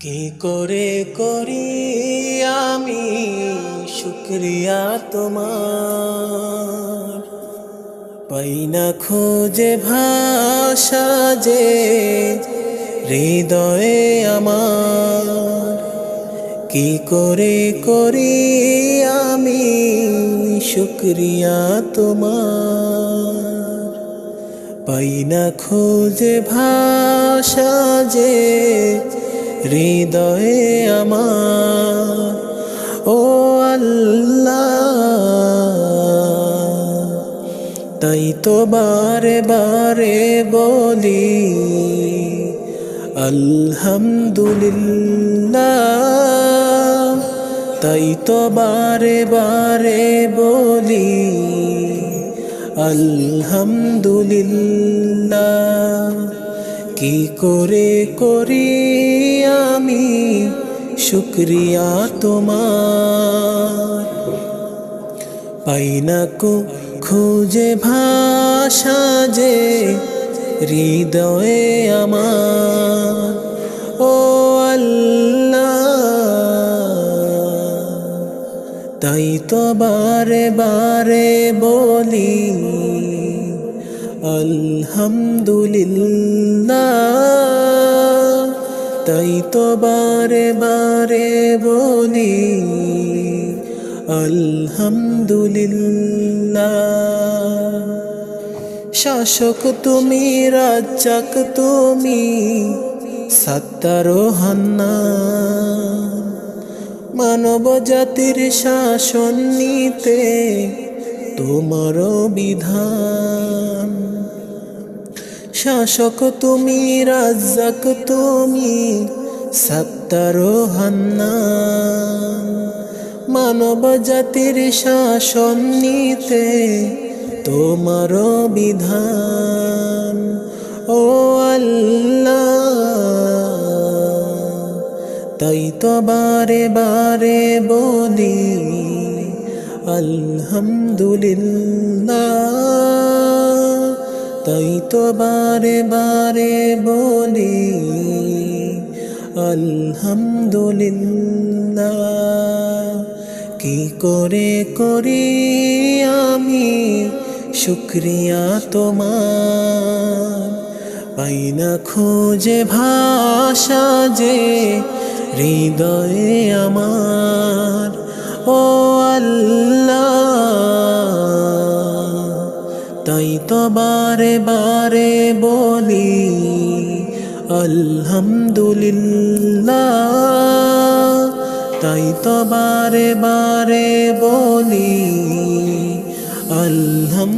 কি করে করি আমি শুকরিয়া তোমার, পাই না খুঁজে ভাষা যে হৃদয়ে আমার। কি করে করি আমি শুকরিয়া তোমার, পাই না খুঁজে ভাষা যে হৃদয়ে আমার। ও আল্লাহ, তাই তো বারে বারে বলি আলহামদুলিল্লাহ, তাই তো বারে বারে বলি আলহামদুলিল্লাহ। কি করে করি আমি শুকরিয়া তোমার, পাই না খুঁজে ভাষা যে হৃদয়ে আমার। ও আল্লাহ, তাই তো বারে বারে বলি আলহামদুলিল্লাহ, তাই তো বারে বারে বলি আলহামদুলিল্লাহ। শাসক তুমি, রাজ্জাক তুমি, সত্তার ও হান্নান, মানব জাতির শাসন নিতে তোমার বিধান। শাসক তুমি, রাজ্জাক তুমি, সত্তার ও হান্নান, মানব জাতির শাসন নিতে তোমার বিধান। ও আল্লাহ, তাই তো বারে বারে বলি আলহামদুলিল্লাহ, তাই তো বারে বারে বলি আলহামদুলিল্লাহ। কি করে করি আমি শুকরিয়া তোমার, পাই না খুঁজে ভাষা যে হৃদয়ে আমার। ও আল্লাহ, তাই তো বারে বারে বলি আলহামদুলিল্লাহ, তাই তো বারে বারে বলি আলহামদুলিল্লাহ।